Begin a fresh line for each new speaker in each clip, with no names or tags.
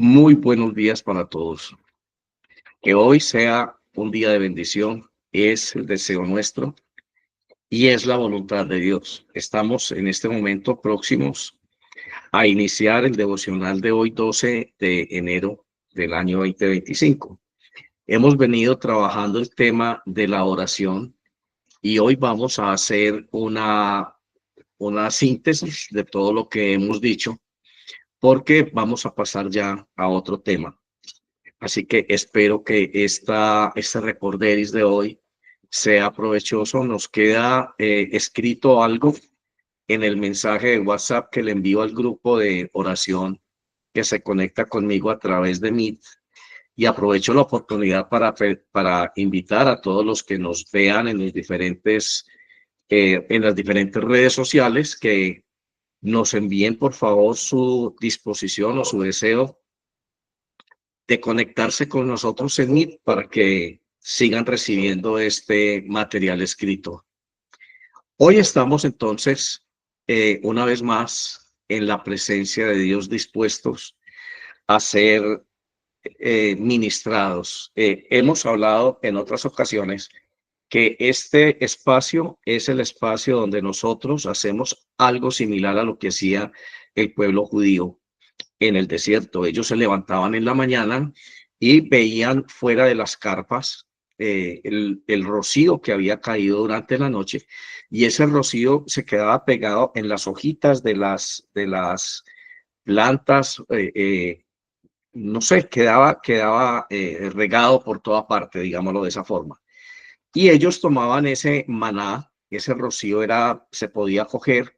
Muy buenos días para todos. Que hoy sea un día de bendición, es el deseo nuestro y es la voluntad de Dios. Estamos en este momento próximos a iniciar el devocional de hoy, 12 de enero del año 2025. Hemos venido trabajando el tema de la oración y hoy vamos a hacer una síntesis de todo lo que hemos dicho, porque vamos a pasar ya a otro tema. Así que espero que este recorderis de hoy sea provechoso. Nos queda escrito algo en el mensaje de WhatsApp que le envío al grupo de oración que se conecta conmigo a través de Meet. Y aprovecho la oportunidad para invitar a todos los que nos vean en las diferentes redes sociales que nos envíen por favor su disposición o su deseo de conectarse con nosotros en Meet para que sigan recibiendo este material escrito. Hoy estamos entonces, una vez más, en la presencia de Dios, dispuestos a ser ministrados. Hemos hablado en otras ocasiones que este espacio es el espacio donde nosotros hacemos algo similar a lo que hacía el pueblo judío en el desierto. Ellos se levantaban en la mañana y veían fuera de las carpas el rocío que había caído durante la noche, y ese rocío se quedaba pegado en las hojitas de las plantas, no sé, quedaba regado por toda parte, digámoslo de esa forma. Y ellos tomaban ese maná, ese rocío se podía coger,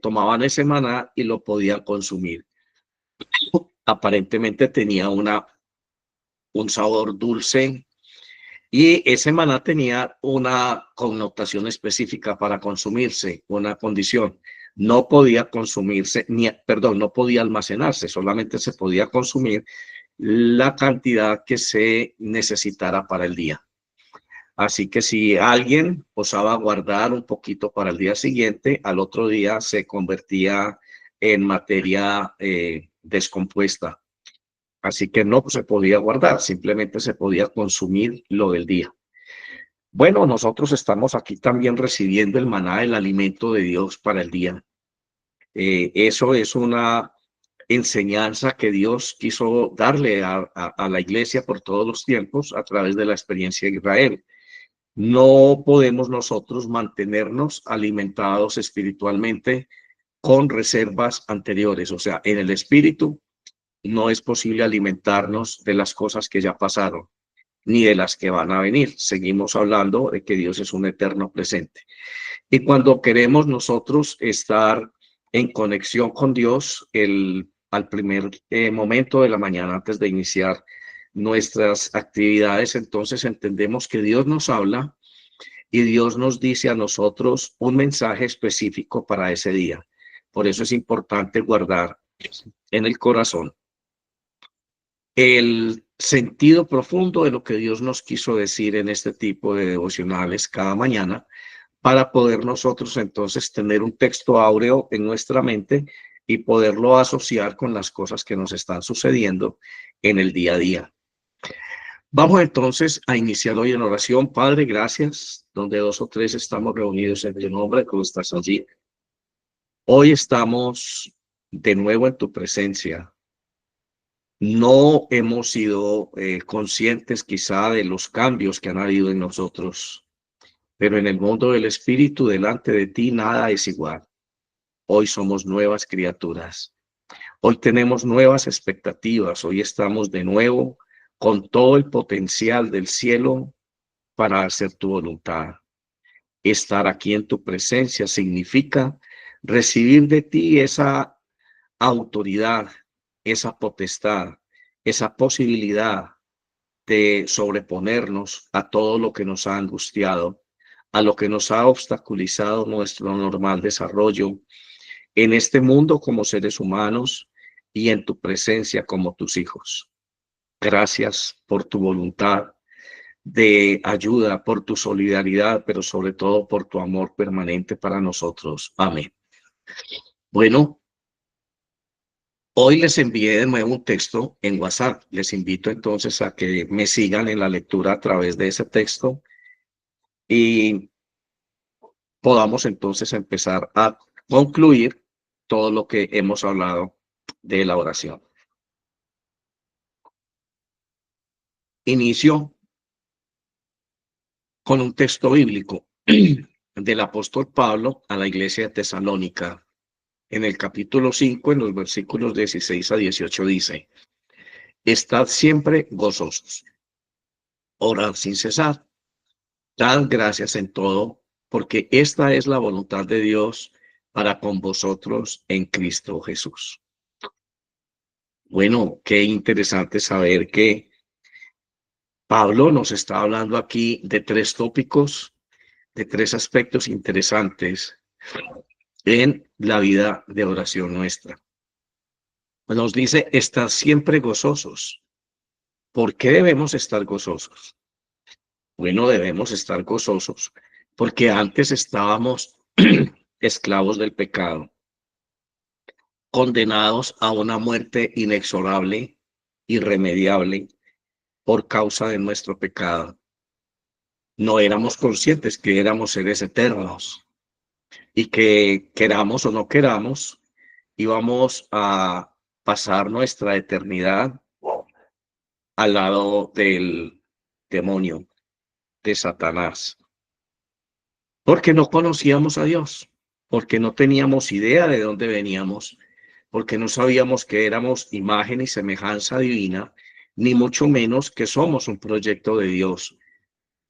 tomaban ese maná y lo podían consumir. Aparentemente tenía un sabor dulce, y ese maná tenía una connotación específica para consumirse, una condición. No podía consumirse, no podía almacenarse, solamente se podía consumir la cantidad que se necesitara para el día. Así que si alguien osaba guardar un poquito para el día siguiente, al otro día se convertía en materia descompuesta. Así que no se podía guardar, simplemente se podía consumir lo del día. Bueno, nosotros estamos aquí también recibiendo el maná, el alimento de Dios para el día. Eso es una enseñanza que Dios quiso darle a la iglesia por todos los tiempos a través de la experiencia de Israel. No podemos nosotros mantenernos alimentados espiritualmente con reservas anteriores. O sea, en el espíritu no es posible alimentarnos de las cosas que ya pasaron, ni de las que van a venir. Seguimos hablando de que Dios es un eterno presente. Y cuando queremos nosotros estar en conexión con Dios, al primer momento de la mañana, antes de iniciar nuestras actividades, entonces entendemos que Dios nos habla y Dios nos dice a nosotros un mensaje específico para ese día. Por eso es importante guardar en el corazón el sentido profundo de lo que Dios nos quiso decir en este tipo de devocionales cada mañana, para poder nosotros entonces tener un texto áureo en nuestra mente y poderlo asociar con las cosas que nos están sucediendo en el día a día. Vamos entonces a iniciar hoy en oración. Padre, gracias. Donde dos o tres estamos reunidos en tu nombre, tú estás allí. Hoy estamos de nuevo en tu presencia. No hemos sido conscientes quizá de los cambios que han habido en nosotros, pero en el mundo del espíritu, delante de ti, nada es igual. Hoy somos nuevas criaturas. Hoy tenemos nuevas expectativas. Hoy estamos de nuevo con todo el potencial del cielo para hacer tu voluntad. Estar aquí en tu presencia significa recibir de ti esa autoridad, esa potestad, esa posibilidad de sobreponernos a todo lo que nos ha angustiado, a lo que nos ha obstaculizado nuestro normal desarrollo en este mundo como seres humanos y en tu presencia como tus hijos. Gracias por tu voluntad de ayuda, por tu solidaridad, pero sobre todo por tu amor permanente para nosotros. Amén. Bueno, Hoy les envié de nuevo un texto en WhatsApp. Les invito entonces a que me sigan en la lectura a través de ese texto y podamos entonces empezar a concluir todo lo que hemos hablado de la oración. Inicio con un texto bíblico del apóstol Pablo a la iglesia de Tesalónica. En el capítulo 5, en los versículos 16 a 18 dice: Estad siempre gozosos, orad sin cesar, dad gracias en todo, porque esta es la voluntad de Dios para con vosotros en Cristo Jesús. Bueno, qué interesante saber que Pablo nos está hablando aquí de tres tópicos, de tres aspectos interesantes en la vida de oración nuestra. Nos dice, estar siempre gozosos. ¿Por qué debemos estar gozosos? Bueno, debemos estar gozosos porque antes estábamos esclavos del pecado, condenados a una muerte inexorable, irremediable, por causa de nuestro pecado. No éramos conscientes que éramos seres eternos y que queramos o no queramos, íbamos a pasar nuestra eternidad al lado del demonio, de Satanás, porque no conocíamos a Dios, porque no teníamos idea de dónde veníamos, porque no sabíamos que éramos imagen y semejanza divina, ni mucho menos que somos un proyecto de Dios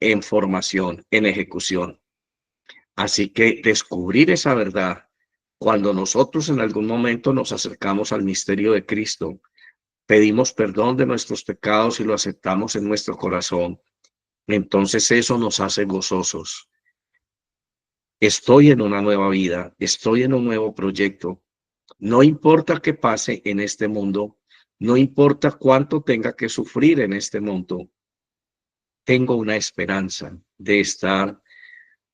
en formación, en ejecución. Así que descubrir esa verdad, cuando nosotros en algún momento nos acercamos al misterio de Cristo, pedimos perdón de nuestros pecados y lo aceptamos en nuestro corazón, entonces eso nos hace gozosos. Estoy en una nueva vida, estoy en un nuevo proyecto. No importa qué pase en este mundo, no importa cuánto tenga que sufrir en este mundo, tengo una esperanza de estar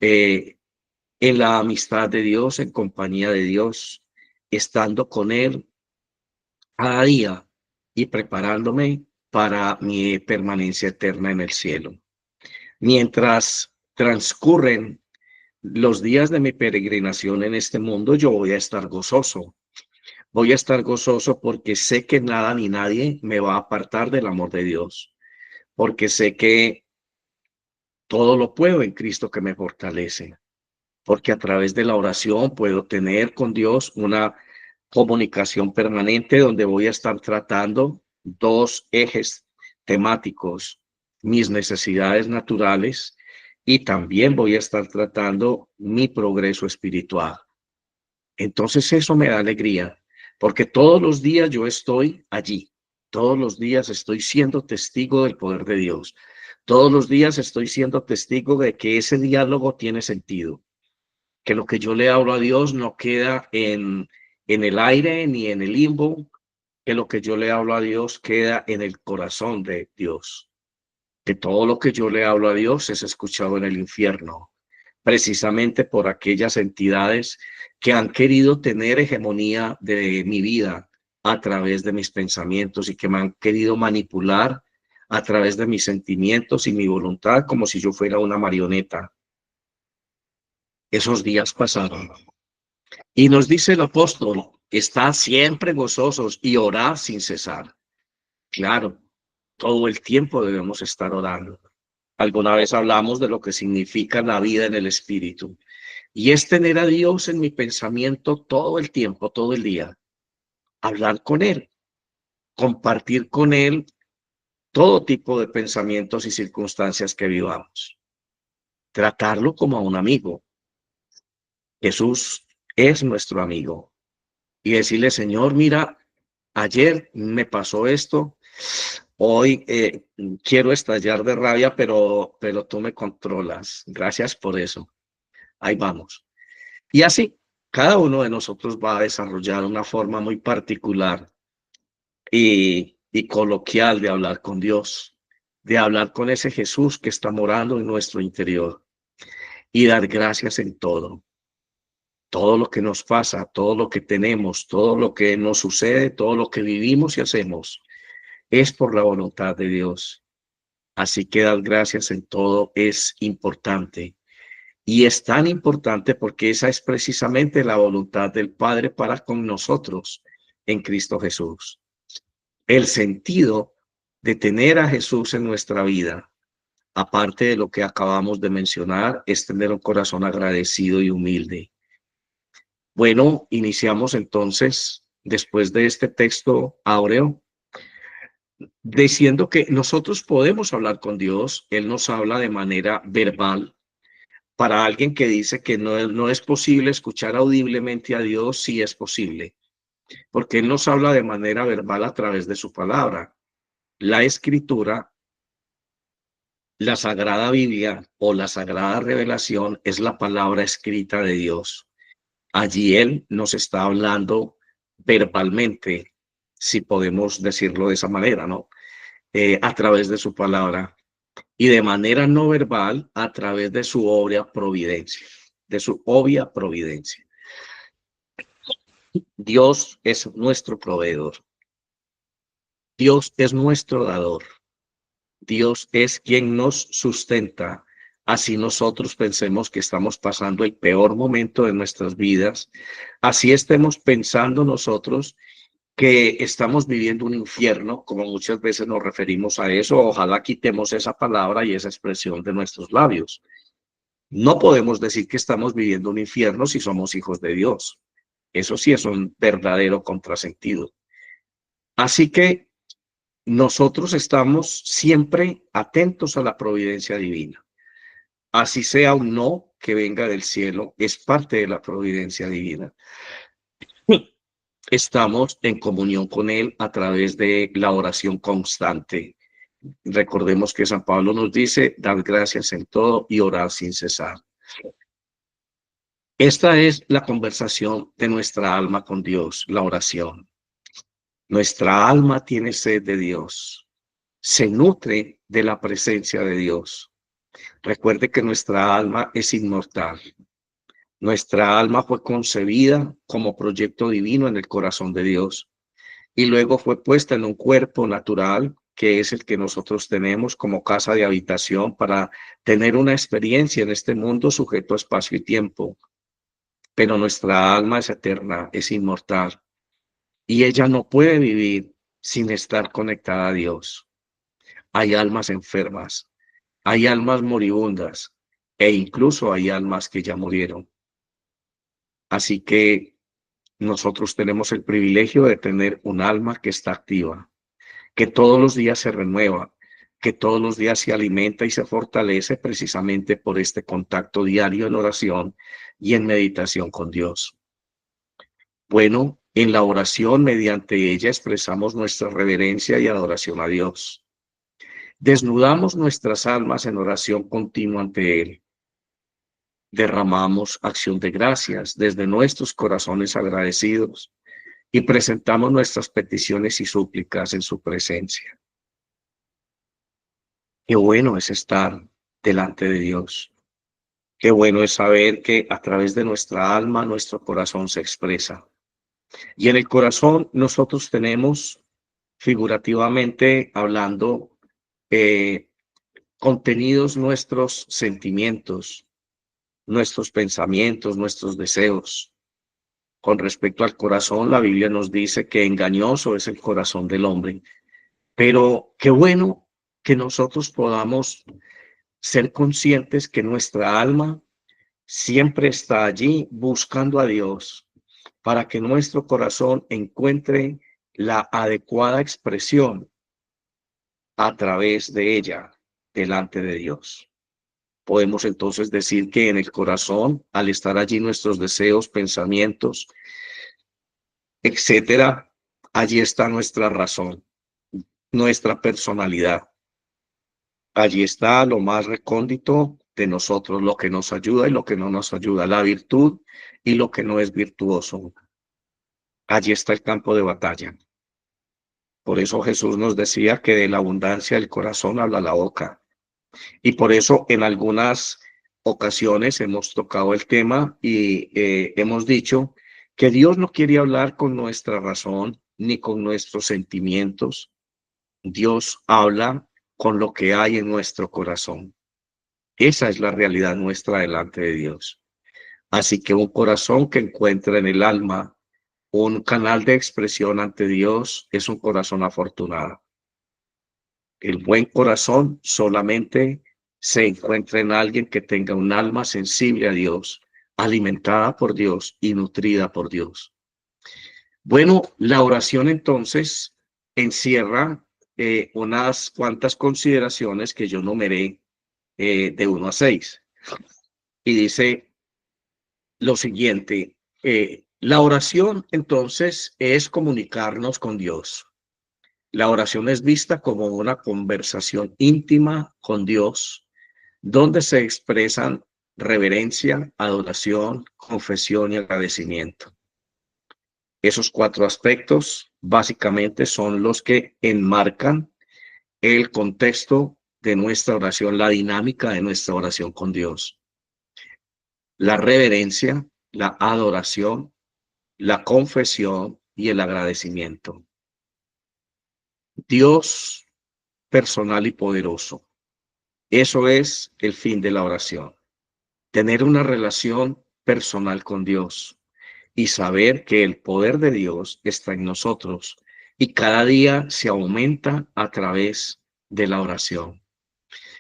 en la amistad de Dios, en compañía de Dios, estando con Él cada día y preparándome para mi permanencia eterna en el cielo. Mientras transcurren los días de mi peregrinación en este mundo, yo voy a estar gozoso. Voy a estar gozoso porque sé que nada ni nadie me va a apartar del amor de Dios, porque sé que todo lo puedo en Cristo que me fortalece, porque a través de la oración puedo tener con Dios una comunicación permanente donde voy a estar tratando dos ejes temáticos, mis necesidades naturales y también voy a estar tratando mi progreso espiritual. Entonces eso me da alegría, porque todos los días yo estoy allí, todos los días estoy siendo testigo del poder de Dios, todos los días estoy siendo testigo de que ese diálogo tiene sentido, que lo que yo le hablo a Dios no queda en el aire ni en el limbo, que lo que yo le hablo a Dios queda en el corazón de Dios, que todo lo que yo le hablo a Dios es escuchado en el infierno, precisamente por aquellas entidades que han querido tener hegemonía de mi vida a través de mis pensamientos y que me han querido manipular a través de mis sentimientos y mi voluntad como si yo fuera una marioneta. Esos días pasaron. Y nos dice el apóstol, está siempre gozosos y orad sin cesar. Claro, todo el tiempo debemos estar orando. Alguna vez hablamos de lo que significa la vida en el Espíritu. Y es tener a Dios en mi pensamiento todo el tiempo, todo el día. Hablar con Él, compartir con Él todo tipo de pensamientos y circunstancias que vivamos. Tratarlo como a un amigo. Jesús es nuestro amigo. Y decirle, Señor, mira, ayer me pasó esto, hoy quiero estallar de rabia, pero tú me controlas. Gracias por eso. Ahí vamos. Y así, cada uno de nosotros va a desarrollar una forma muy particular y coloquial de hablar con Dios, de hablar con ese Jesús que está morando en nuestro interior y dar gracias en todo. todo lo que nos pasa, todo lo que tenemos, todo lo que nos sucede, todo lo que vivimos y hacemos, es por la voluntad de Dios. Así que dar gracias en todo es importante. Y es tan importante porque esa es precisamente la voluntad del Padre para con nosotros en Cristo Jesús. El sentido de tener a Jesús en nuestra vida, aparte de lo que acabamos de mencionar, es tener un corazón agradecido y humilde. Bueno, iniciamos entonces, después de este texto áureo, diciendo que nosotros podemos hablar con Dios. Él nos habla de manera verbal. Para alguien que dice que no es posible escuchar audiblemente a Dios, sí es posible, porque Él nos habla de manera verbal a través de su palabra. La Escritura, la Sagrada Biblia o la Sagrada Revelación es la palabra escrita de Dios. Allí Él nos está hablando verbalmente, si podemos decirlo de esa manera, ¿no? A través de su palabra, y de manera no verbal a través de su obra providencia, de su obvia providencia. Dios es nuestro proveedor. Dios es nuestro dador. Dios es quien nos sustenta. Así nosotros pensemos que estamos pasando el peor momento de nuestras vidas. Así estemos pensando nosotros que estamos viviendo un infierno, como muchas veces nos referimos a eso. Ojalá quitemos esa palabra y esa expresión de nuestros labios. No podemos decir que estamos viviendo un infierno si somos hijos de Dios. Eso sí es un verdadero contrasentido. Así que nosotros estamos siempre atentos a la providencia divina. Así sea un no que venga del cielo, es parte de la providencia divina. Estamos en comunión con Él a través de la oración constante. Recordemos que San Pablo nos dice, dar gracias en todo y orar sin cesar. Esta es la conversación de nuestra alma con Dios, la oración. Nuestra alma tiene sed de Dios, se nutre de la presencia de Dios. Recuerde que nuestra alma es inmortal. Nuestra alma fue concebida como proyecto divino en el corazón de Dios y luego fue puesta en un cuerpo natural que es el que nosotros tenemos como casa de habitación para tener una experiencia en este mundo sujeto a espacio y tiempo. Pero nuestra alma es eterna, es inmortal y ella no puede vivir sin estar conectada a Dios. Hay almas enfermas, hay almas moribundas e incluso hay almas que ya murieron. Así que nosotros tenemos el privilegio de tener un alma que está activa, que todos los días se renueva, que todos los días se alimenta y se fortalece precisamente por este contacto diario en oración y en meditación con Dios. Bueno, en la oración, mediante ella expresamos nuestra reverencia y adoración a Dios. Desnudamos nuestras almas en oración continua ante Él. Derramamos acción de gracias desde nuestros corazones agradecidos y presentamos nuestras peticiones y súplicas en su presencia. Qué bueno es estar delante de Dios. Qué bueno es saber que a través de nuestra alma, nuestro corazón se expresa. Y en el corazón nosotros tenemos, figurativamente hablando, contenidos nuestros sentimientos, nuestros pensamientos, nuestros deseos. Con respecto al corazón, la Biblia nos dice que engañoso es el corazón del hombre, pero qué bueno que nosotros podamos ser conscientes que nuestra alma siempre está allí buscando a Dios para que nuestro corazón encuentre la adecuada expresión a través de ella delante de Dios. Podemos entonces decir que en el corazón, al estar allí nuestros deseos, pensamientos, etcétera, allí está nuestra razón, nuestra personalidad. Allí está lo más recóndito de nosotros, lo que nos ayuda y lo que no nos ayuda, la virtud y lo que no es virtuoso. Allí está el campo de batalla. Por eso Jesús nos decía que de la abundancia del corazón habla la boca. Y por eso en algunas ocasiones hemos tocado el tema y hemos dicho que Dios no quiere hablar con nuestra razón ni con nuestros sentimientos. Dios habla con lo que hay en nuestro corazón. Esa es la realidad nuestra delante de Dios. Así que un corazón que encuentra en el alma un canal de expresión ante Dios es un corazón afortunado. El buen corazón solamente se encuentra en alguien que tenga un alma sensible a Dios, alimentada por Dios y nutrida por Dios. Bueno, la oración entonces encierra unas cuantas consideraciones que yo numeré de 1 a 6. Y dice lo siguiente, la oración entonces es comunicarnos con Dios. La oración es vista como una conversación íntima con Dios, donde se expresan reverencia, adoración, confesión y agradecimiento. Esos 4 aspectos básicamente son los que enmarcan el contexto de nuestra oración, la dinámica de nuestra oración con Dios. La reverencia, la adoración, la confesión y el agradecimiento. Dios personal y poderoso. Eso es el fin de la oración. Tener una relación personal con Dios y saber que el poder de Dios está en nosotros y cada día se aumenta a través de la oración.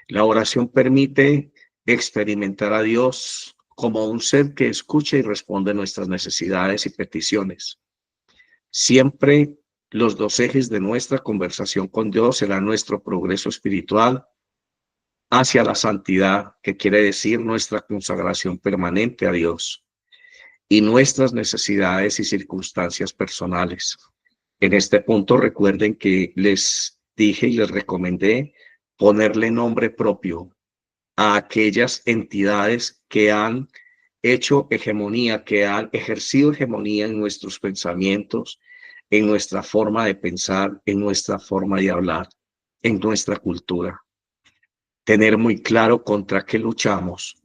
La oración permite experimentar a Dios como un ser que escucha y responde a nuestras necesidades y peticiones. Siempre los 2 ejes de nuestra conversación con Dios serán nuestro progreso espiritual hacia la santidad, que quiere decir nuestra consagración permanente a Dios, y nuestras necesidades y circunstancias personales. En este punto recuerden que les dije y les recomendé ponerle nombre propio a aquellas entidades que han hecho hegemonía, que han ejercido hegemonía en nuestros pensamientos, en nuestra forma de pensar, en nuestra forma de hablar, en nuestra cultura. Tener muy claro contra qué luchamos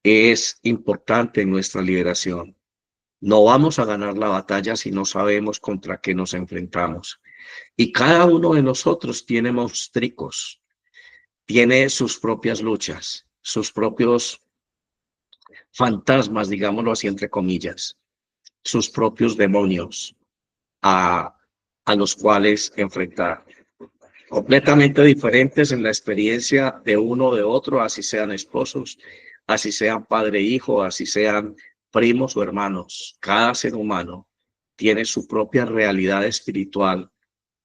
es importante en nuestra liberación. No vamos a ganar la batalla si no sabemos contra qué nos enfrentamos. Y cada uno de nosotros tiene monstruos, tiene sus propias luchas, sus propios fantasmas, digámoslo así, entre comillas, sus propios demonios a, a los cuales enfrentar. Completamente diferentes en la experiencia de uno o de otro, así sean esposos, así sean padre e hijo, así sean primos o hermanos. Cada ser humano tiene su propia realidad espiritual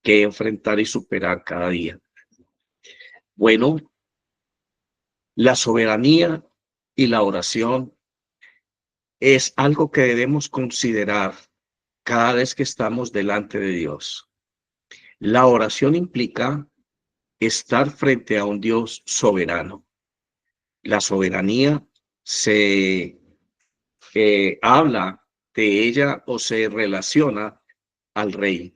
que enfrentar y superar cada día. Bueno, la soberanía y la oración es algo que debemos considerar cada vez que estamos delante de Dios. La oración implica estar frente a un Dios soberano. La soberanía se habla de ella o se relaciona al rey,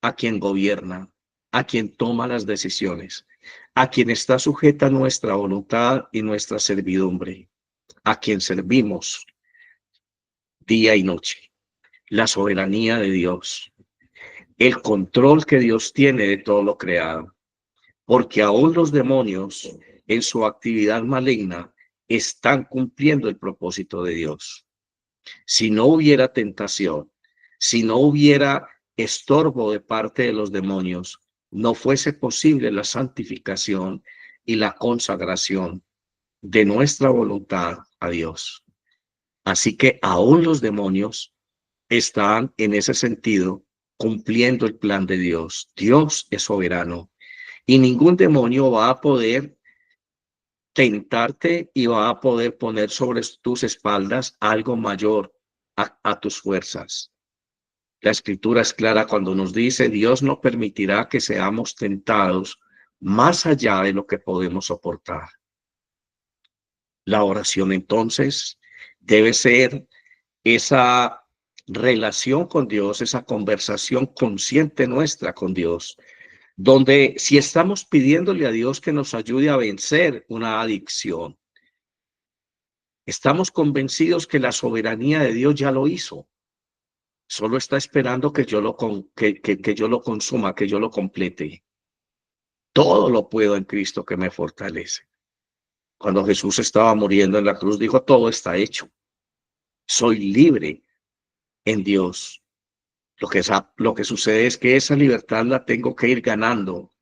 a quien gobierna, a quien toma las decisiones, a quien está sujeta nuestra voluntad y nuestra servidumbre, a quien servimos día y noche. La soberanía de Dios, el control que Dios tiene de todo lo creado, porque aún los demonios en su actividad maligna están cumpliendo el propósito de Dios. Si no hubiera tentación, si no hubiera estorbo de parte de los demonios, no fuese posible la santificación y la consagración de nuestra voluntad a Dios. Así que aún los demonios están en ese sentido cumpliendo el plan de Dios. Dios es soberano y ningún demonio va a poder tentarte y va a poder poner sobre tus espaldas algo mayor a tus fuerzas. La escritura es clara cuando nos dice: Dios no permitirá que seamos tentados más allá de lo que podemos soportar. La oración entonces debe ser esa relación con Dios, esa conversación consciente nuestra con Dios, donde si estamos pidiéndole a Dios que nos ayude a vencer una adicción, Estamos convencidos que la soberanía de Dios ya lo hizo. Solo está esperando que yo que yo lo consuma, que yo lo complete. Todo lo puedo en Cristo que me fortalece. Cuando Jesús estaba muriendo en la cruz, dijo, todo está hecho. Soy libre en Dios. Lo que sucede es que esa libertad la tengo que ir ganando,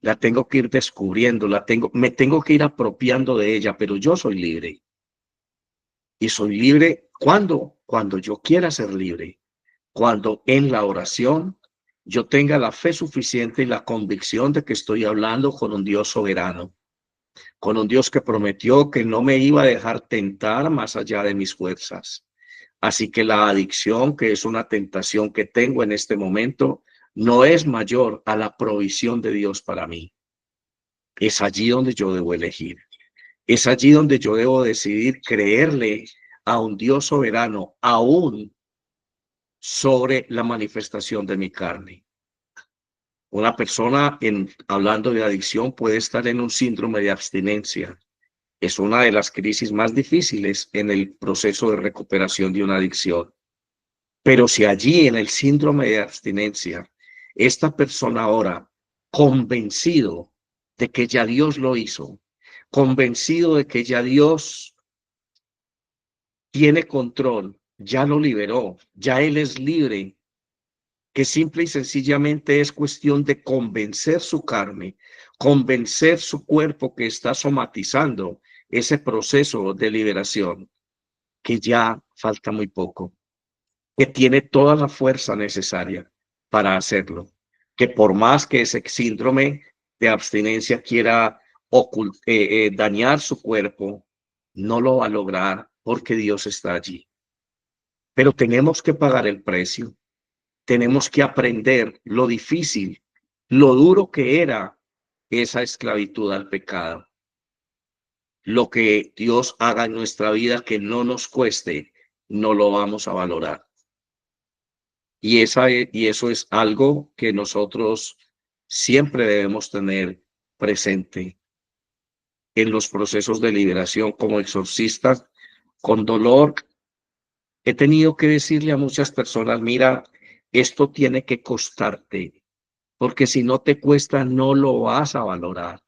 la tengo que ir descubriendo, me tengo que ir apropiando de ella, pero yo soy libre. Y soy libre cuando yo quiera ser libre, cuando en la oración yo tenga la fe suficiente y la convicción de que estoy hablando con un Dios soberano, con un Dios que prometió que no me iba a dejar tentar más allá de mis fuerzas. Así que la adicción, que es una tentación que tengo en este momento, no es mayor a la provisión de Dios para mí. Es allí donde yo debo elegir. Es allí donde yo debo decidir creerle a un Dios soberano, aún sobre la manifestación de mi carne. Una persona, hablando de adicción, puede estar en un síndrome de abstinencia. Es una de las crisis más difíciles en el proceso de recuperación de una adicción. Pero si allí en el síndrome de abstinencia, esta persona ahora convencido de que ya Dios lo hizo, convencido de que ya Dios tiene control, ya lo liberó, ya Él es libre, que simple y sencillamente es cuestión de convencer su carne, convencer su cuerpo que está somatizando ese proceso de liberación, que ya falta muy poco, que tiene toda la fuerza necesaria para hacerlo, que por más que ese síndrome de abstinencia quiera dañar su cuerpo, no lo va a lograr porque Dios está allí. Pero tenemos que pagar el precio, tenemos que aprender lo difícil, lo duro que era esa esclavitud al pecado. Lo que Dios haga en nuestra vida que no nos cueste, no lo vamos a valorar. Y eso es algo que nosotros siempre debemos tener presente en los procesos de liberación como exorcista. Con dolor, he tenido que decirle a muchas personas, mira, esto tiene que costarte, porque si no te cuesta, no lo vas a valorar.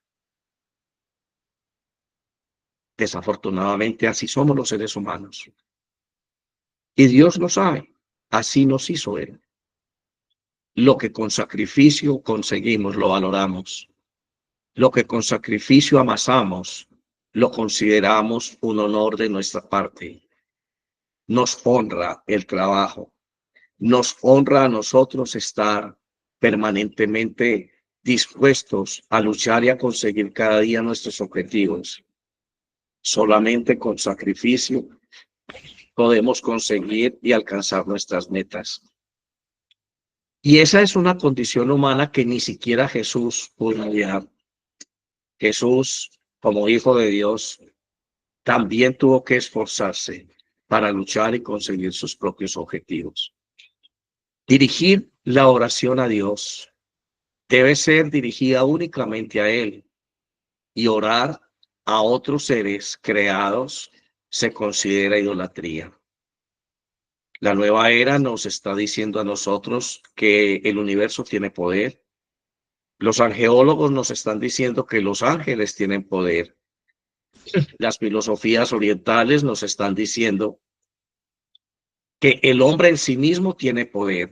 Desafortunadamente, así somos los seres humanos. Y Dios lo sabe, así nos hizo Él. Lo que con sacrificio conseguimos, lo valoramos. Lo que con sacrificio amasamos, lo consideramos un honor de nuestra parte. Nos honra el trabajo, nos honra a nosotros estar permanentemente dispuestos a luchar y a conseguir cada día nuestros objetivos. Solamente con sacrificio podemos conseguir y alcanzar nuestras metas. Y esa es una condición humana que ni siquiera Jesús pudo llegar. Jesús, como Hijo de Dios, también tuvo que esforzarse para luchar y conseguir sus propios objetivos. Dirigir la oración a Dios debe ser dirigida únicamente a Él, y orar a otros seres creados se considera idolatría. La nueva era nos está diciendo a nosotros que el universo tiene poder. Los angeólogos nos están diciendo que los ángeles tienen poder. Las filosofías orientales nos están diciendo que el hombre en sí mismo tiene poder,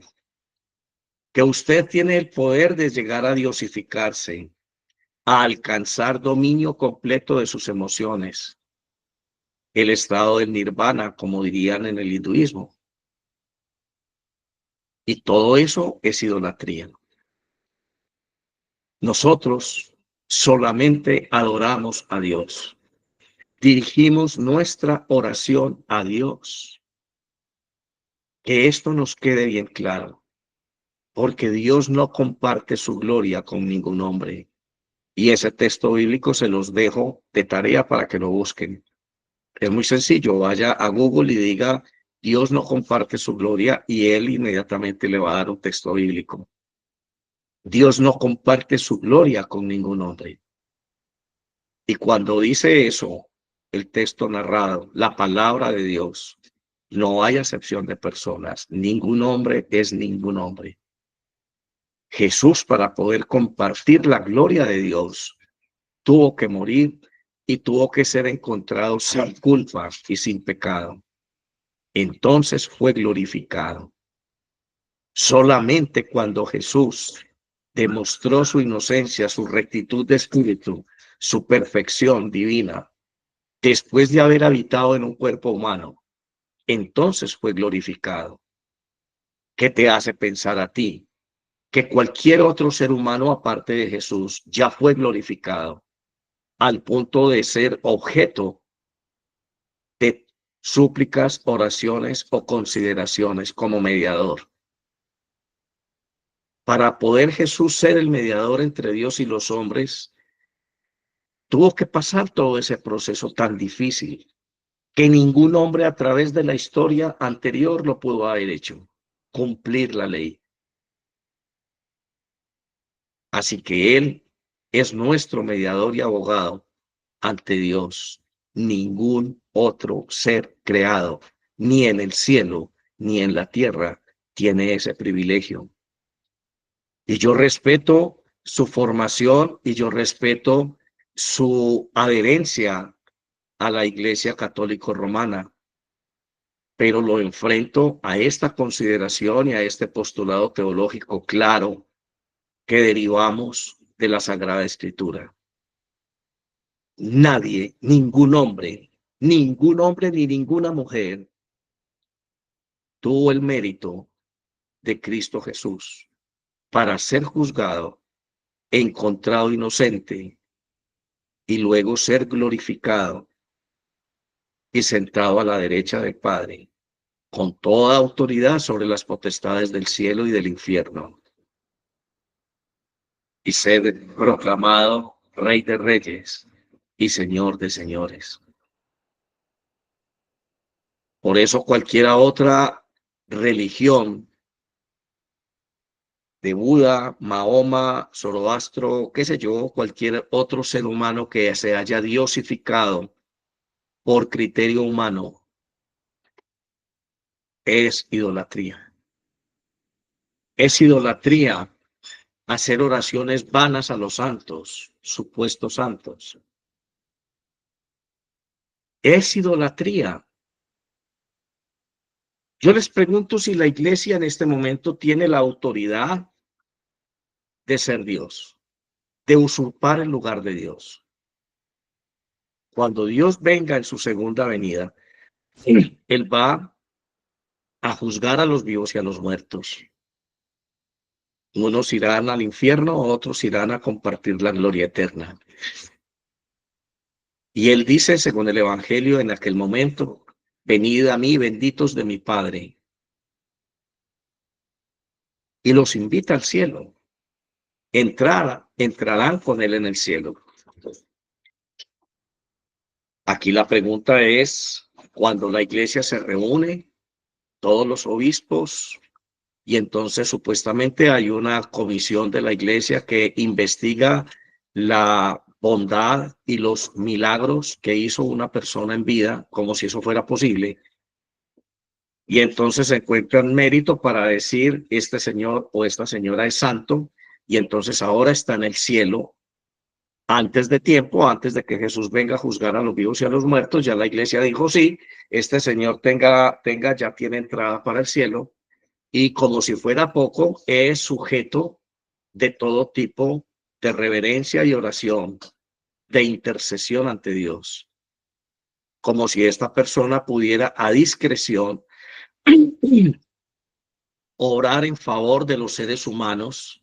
que usted tiene el poder de llegar a diosificarse, a alcanzar dominio completo de sus emociones, el estado del nirvana, como dirían en el hinduismo. Y todo eso es idolatría. Nosotros solamente adoramos a Dios. Dirigimos nuestra oración a Dios. Que esto nos quede bien claro, porque Dios no comparte su gloria con ningún hombre. Y ese texto bíblico se los dejo de tarea para que lo busquen. Es muy sencillo, vaya a Google y diga, Dios no comparte su gloria, y él inmediatamente le va a dar un texto bíblico. Dios no comparte su gloria con ningún hombre. Y cuando dice eso, el texto narrado, la palabra de Dios, no hay acepción de personas. Ningún hombre es ningún hombre. Jesús, para poder compartir la gloria de Dios, tuvo que morir y tuvo que ser encontrado sin culpa y sin pecado. Entonces fue glorificado. Solamente cuando Jesús demostró su inocencia, su rectitud de espíritu, su perfección divina, después de haber habitado en un cuerpo humano, entonces fue glorificado. ¿Qué te hace pensar a ti que cualquier otro ser humano aparte de Jesús ya fue glorificado al punto de ser objeto de súplicas, oraciones o consideraciones como mediador? Para poder Jesús ser el mediador entre Dios y los hombres, tuvo que pasar todo ese proceso tan difícil que ningún hombre a través de la historia anterior lo pudo haber hecho: cumplir la ley. Así que Él es nuestro mediador y abogado ante Dios. Ningún otro ser creado, ni en el cielo, ni en la tierra, tiene ese privilegio. Y yo respeto su formación y yo respeto su adherencia a la Iglesia Católica Romana, pero lo enfrento a esta consideración y a este postulado teológico claro que derivamos de la Sagrada Escritura. Nadie, ningún hombre ni ninguna mujer tuvo el mérito de Cristo Jesús para ser juzgado, encontrado inocente y luego ser glorificado y sentado a la derecha del Padre, con toda autoridad sobre las potestades del cielo y del infierno, y ser proclamado Rey de Reyes y Señor de Señores. Por eso cualquier otra religión de Buda, Mahoma, Zoroastro, qué sé yo, cualquier otro ser humano que se haya diosificado por criterio humano, es idolatría. Es idolatría hacer oraciones vanas a los santos, supuestos santos. Es idolatría. Yo les pregunto si la iglesia en este momento tiene la autoridad de ser Dios, de usurpar el lugar de Dios. Cuando Dios venga en su segunda venida, Él va a juzgar a los vivos y a los muertos. Unos irán al infierno, otros irán a compartir la gloria eterna. Y Él dice, según el Evangelio, en aquel momento: venid a mí, benditos de mi Padre. Y los invita al cielo. Entrarán con Él en el cielo. Aquí la pregunta es, cuando la iglesia se reúne, todos los obispos, y entonces supuestamente hay una comisión de la iglesia que investiga la bondad y los milagros que hizo una persona en vida, como si eso fuera posible, y entonces se encuentran mérito para decir: este señor o esta señora es santo, y entonces ahora está en el cielo. Antes de tiempo, antes de que Jesús venga a juzgar a los vivos y a los muertos, ya la iglesia dijo: sí, este señor ya tiene entrada para el cielo, y como si fuera poco, es sujeto de todo tipo de reverencia y oración, de intercesión ante Dios, como si esta persona pudiera a discreción orar en favor de los seres humanos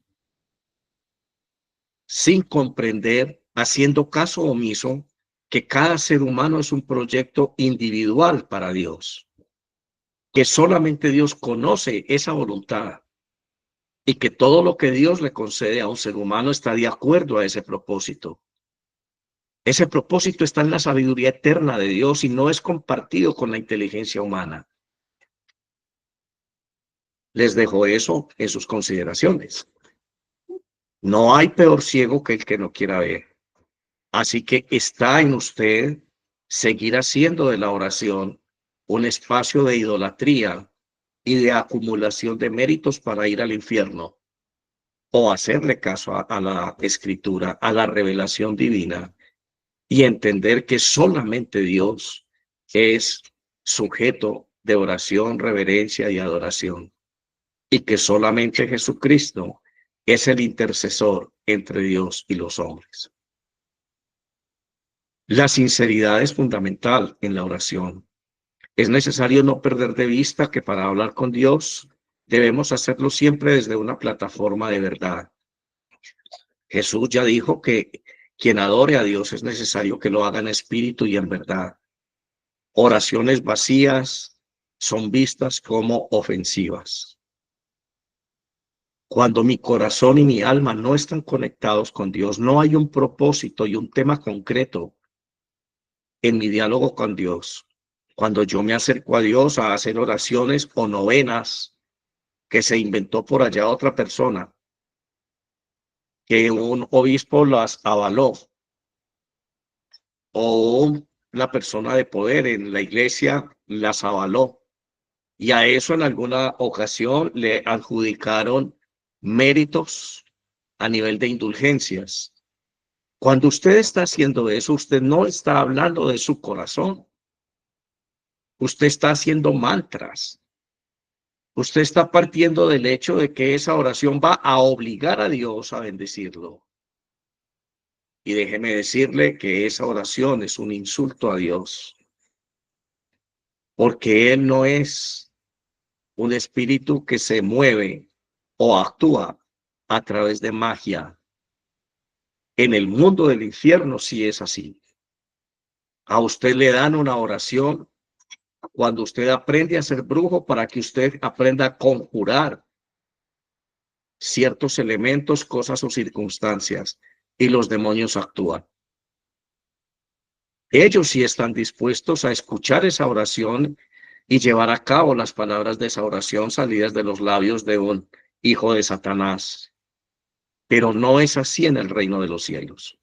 sin comprender, haciendo caso omiso, que cada ser humano es un proyecto individual para Dios, que solamente Dios conoce esa voluntad y que todo lo que Dios le concede a un ser humano está de acuerdo a ese propósito. Ese propósito está en la sabiduría eterna de Dios y no es compartido con la inteligencia humana. Les dejo eso en sus consideraciones. No hay peor ciego que el que no quiera ver. Así que está en usted seguir haciendo de la oración un espacio de idolatría y de acumulación de méritos para ir al infierno, o hacerle caso a la escritura, a la revelación divina, y entender que solamente Dios es sujeto de oración, reverencia y adoración, y que solamente Jesucristo es el intercesor entre Dios y los hombres. La sinceridad es fundamental en la oración. Es necesario no perder de vista que para hablar con Dios debemos hacerlo siempre desde una plataforma de verdad. Jesús ya dijo que quien adore a Dios es necesario que lo haga en espíritu y en verdad. Oraciones vacías son vistas como ofensivas. Cuando mi corazón y mi alma no están conectados con Dios, no hay un propósito y un tema concreto en mi diálogo con Dios. Cuando yo me acerco a Dios a hacer oraciones o novenas que se inventó por allá otra persona, que un obispo las avaló, o la persona de poder en la iglesia las avaló, y a eso en alguna ocasión le adjudicaron méritos a nivel de indulgencias. Cuando usted está haciendo eso, usted no está hablando de su corazón, usted está haciendo mantras. Usted está partiendo del hecho de que esa oración va a obligar a Dios a bendecirlo. Y déjeme decirle que esa oración es un insulto a Dios, porque Él no es un espíritu que se mueve o actúa a través de magia. En el mundo del infierno sí es así. A usted le dan una oración cuando usted aprende a ser brujo para que usted aprenda a conjurar ciertos elementos, cosas o circunstancias, y los demonios actúan. Ellos sí están dispuestos a escuchar esa oración y llevar a cabo las palabras de esa oración salidas de los labios de un hijo de Satanás. Pero no es así en el reino de los cielos.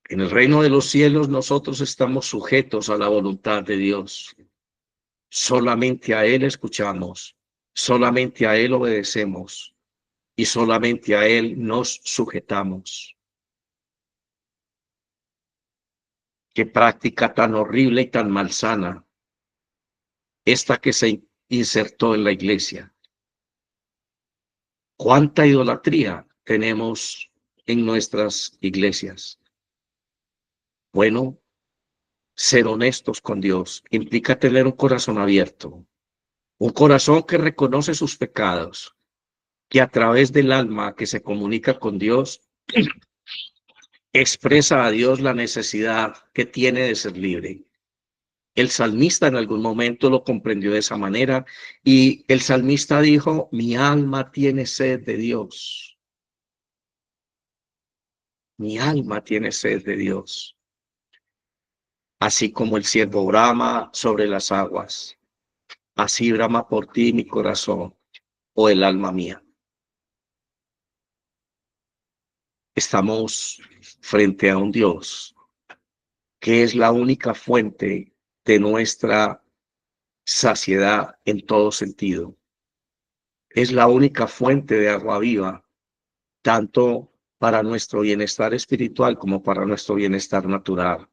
En el reino de los cielos nosotros estamos sujetos a la voluntad de Dios. Solamente a Él escuchamos, solamente a Él obedecemos y solamente a Él nos sujetamos. Qué práctica tan horrible y tan malsana esta que se insertó en la iglesia. ¿Cuánta idolatría tenemos en nuestras iglesias? Bueno, ser honestos con Dios implica tener un corazón abierto, un corazón que reconoce sus pecados, que a través del alma que se comunica con Dios expresa a Dios la necesidad que tiene de ser libre. El salmista en algún momento lo comprendió de esa manera y el salmista dijo: mi alma tiene sed de Dios. Mi alma tiene sed de Dios. Así como el ciervo brama sobre las aguas, así brama por ti mi corazón, o el alma mía. Estamos frente a un Dios que es la única fuente de nuestra saciedad en todo sentido. Es la única fuente de agua viva, tanto para nuestro bienestar espiritual como para nuestro bienestar natural.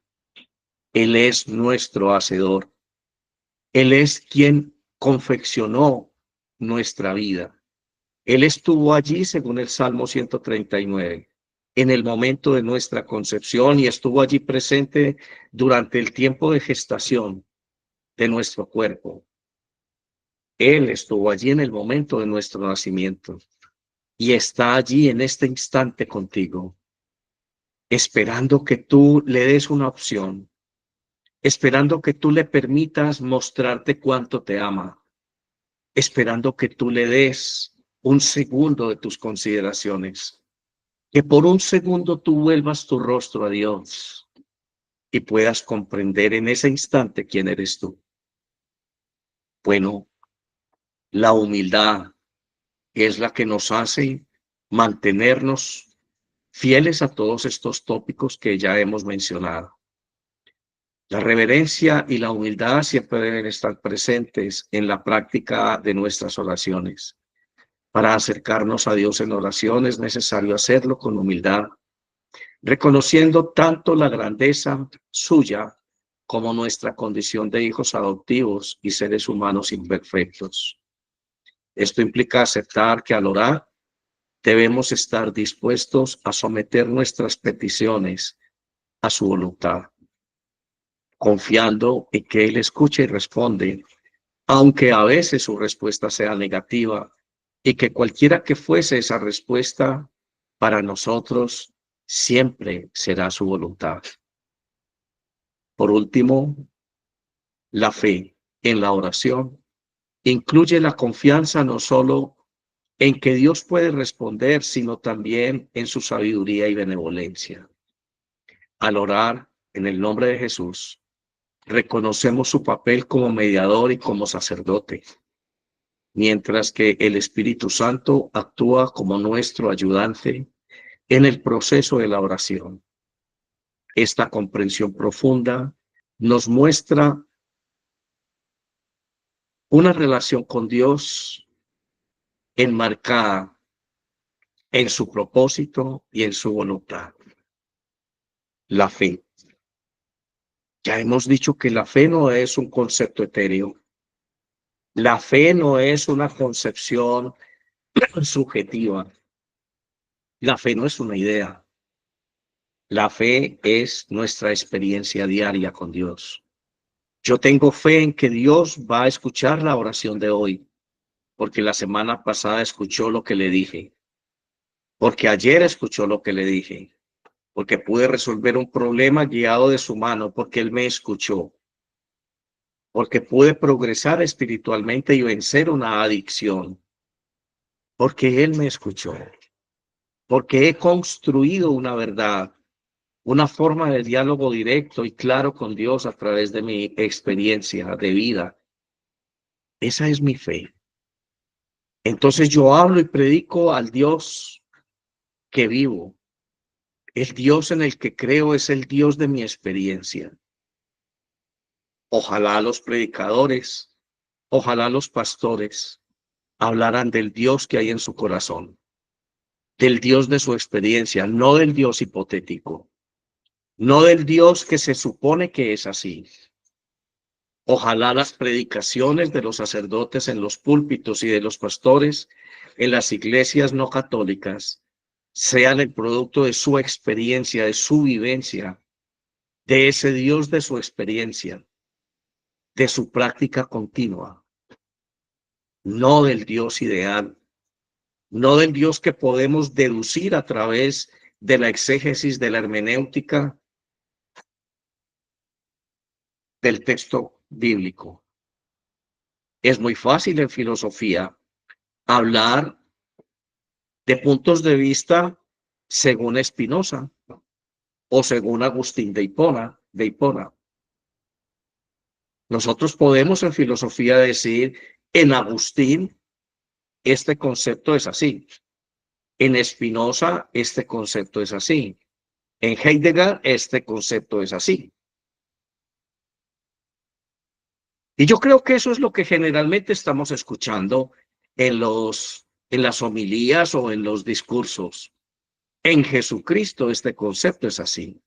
Él es nuestro hacedor. Él es quien confeccionó nuestra vida. Él estuvo allí, según el Salmo 139, en el momento de nuestra concepción y estuvo allí presente durante el tiempo de gestación de nuestro cuerpo. Él estuvo allí en el momento de nuestro nacimiento y está allí en este instante contigo, esperando que tú le des una opción, esperando que tú le permitas mostrarte cuánto te ama, esperando que tú le des un segundo de tus consideraciones, que por un segundo tú vuelvas tu rostro a Dios y puedas comprender en ese instante quién eres tú. Bueno, la humildad es la que nos hace mantenernos fieles a todos estos tópicos que ya hemos mencionado. La reverencia y la humildad siempre deben estar presentes en la práctica de nuestras oraciones. Para acercarnos a Dios en oración es necesario hacerlo con humildad, reconociendo tanto la grandeza suya como nuestra condición de hijos adoptivos y seres humanos imperfectos. Esto implica aceptar que al orar debemos estar dispuestos a someter nuestras peticiones a su voluntad, confiando en que Él escucha y responde, aunque a veces su respuesta sea negativa, y que cualquiera que fuese esa respuesta, para nosotros siempre será su voluntad. Por último, la fe en la oración incluye la confianza no solo en que Dios puede responder, sino también en su sabiduría y benevolencia. Al orar en el nombre de Jesús, reconocemos su papel como mediador y como sacerdote, mientras que el Espíritu Santo actúa como nuestro ayudante en el proceso de la oración. Esta comprensión profunda nos muestra una relación con Dios enmarcada en su propósito y en su voluntad. La fe. Ya hemos dicho que la fe no es un concepto etéreo. La fe no es una concepción subjetiva. La fe no es una idea. La fe es nuestra experiencia diaria con Dios. Yo tengo fe en que Dios va a escuchar la oración de hoy, porque la semana pasada escuchó lo que le dije, porque ayer escuchó lo que le dije, porque pude resolver un problema guiado de su mano, porque Él me escuchó, porque pude progresar espiritualmente y vencer una adicción, porque Él me escuchó, porque he construido una verdad, una forma de diálogo directo y claro con Dios a través de mi experiencia de vida. Esa es mi fe. Entonces yo hablo y predico al Dios que vivo. El Dios en el que creo es el Dios de mi experiencia. Ojalá los predicadores, ojalá los pastores hablaran del Dios que hay en su corazón, del Dios de su experiencia, no del Dios hipotético, no del Dios que se supone que es así. Ojalá las predicaciones de los sacerdotes en los púlpitos y de los pastores en las iglesias no católicas sean el producto de su experiencia, de su vivencia, de ese Dios de su experiencia, de su práctica continua, no del Dios ideal, no del Dios que podemos deducir a través de la exégesis de la hermenéutica del texto bíblico. Es muy fácil en filosofía hablar de puntos de vista según Spinoza o según Agustín de Hipona. Nosotros podemos en filosofía decir, en Agustín este concepto es así, en Spinoza este concepto es así, en Heidegger este concepto es así. Y yo creo que eso es lo que generalmente estamos escuchando en las homilías o en los discursos. En Jesucristo este concepto es así.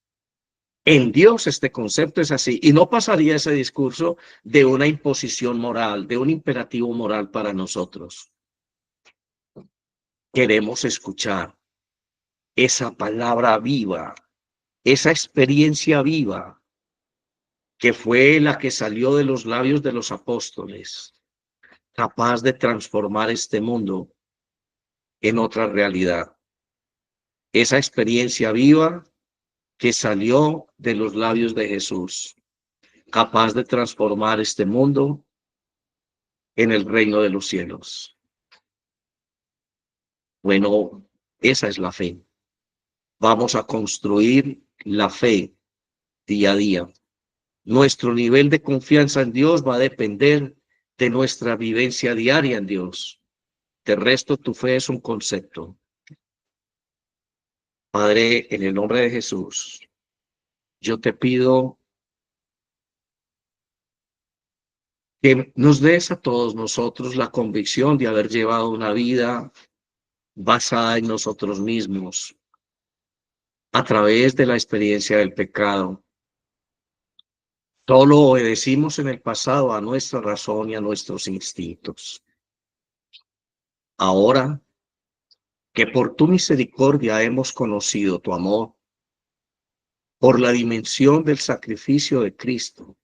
En Dios este concepto es así. Y no pasaría ese discurso de una imposición moral, de un imperativo moral para nosotros. Queremos escuchar esa palabra viva, esa experiencia viva que fue la que salió de los labios de los apóstoles, capaz de transformar este mundo en otra realidad. Esa experiencia viva que salió de los labios de Jesús, capaz de transformar este mundo en el reino de los cielos. Bueno, esa es la fe. Vamos a construir la fe día a día. Nuestro nivel de confianza en Dios va a depender de nuestra vivencia diaria en Dios. De resto, tu fe es un concepto. Padre, en el nombre de Jesús, yo te pido que nos des a todos nosotros la convicción de haber llevado una vida basada en nosotros mismos, a través de la experiencia del pecado. Todo lo obedecimos en el pasado a nuestra razón y a nuestros instintos. Ahora que por tu misericordia hemos conocido tu amor, por la dimensión del sacrificio de Cristo,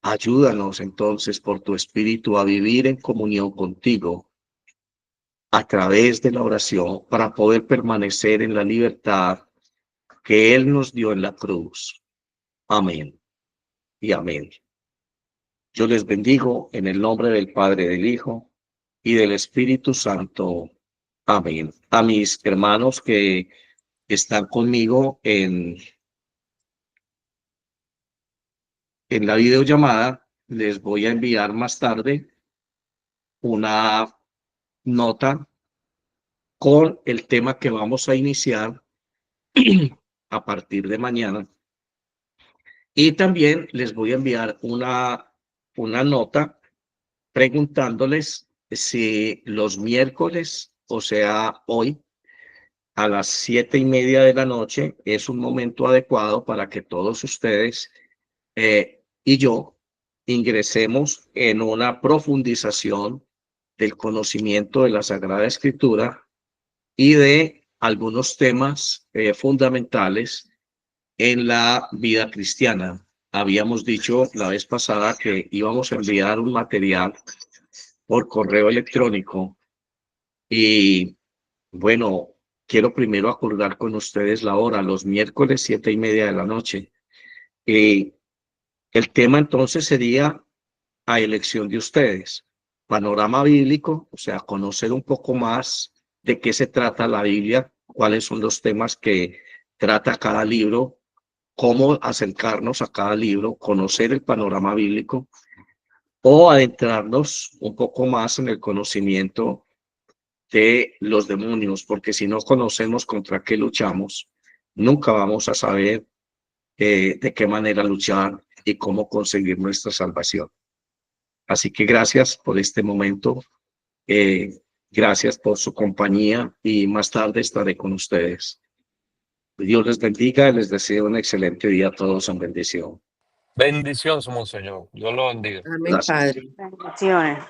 ayúdanos entonces por tu Espíritu a vivir en comunión contigo a través de la oración para poder permanecer en la libertad que Él nos dio en la cruz. Amén y amén. Yo les bendigo en el nombre del Padre, del Hijo y del Espíritu Santo. Amén. A mis hermanos que están conmigo en la videollamada, les voy a enviar más tarde una nota con el tema que vamos a iniciar a partir de mañana. Y también les voy a enviar una nota preguntándoles si los miércoles, o sea, hoy, a las 7:30 de la noche, es un momento adecuado para que todos ustedes y yo ingresemos en una profundización del conocimiento de la Sagrada Escritura y de algunos temas fundamentales en la vida cristiana. Habíamos dicho la vez pasada que íbamos a enviar un material por correo electrónico y bueno, quiero primero acordar con ustedes la hora, los miércoles 7:30 de la noche. Y el tema entonces sería a elección de ustedes. Panorama bíblico, o sea, conocer un poco más de qué se trata la Biblia, cuáles son los temas que trata cada libro, cómo acercarnos a cada libro, conocer el panorama bíblico o adentrarnos un poco más en el conocimiento de los demonios, porque si no conocemos contra qué luchamos, nunca vamos a saber de qué manera luchar y cómo conseguir nuestra salvación. Así que gracias por este momento, gracias por su compañía y más tarde estaré con ustedes. Dios les bendiga y les deseo un excelente día a todos en bendición.
Bendición, su monseñor. Dios lo bendiga.
Amén,
Gracias.
Padre.
Bendiciones.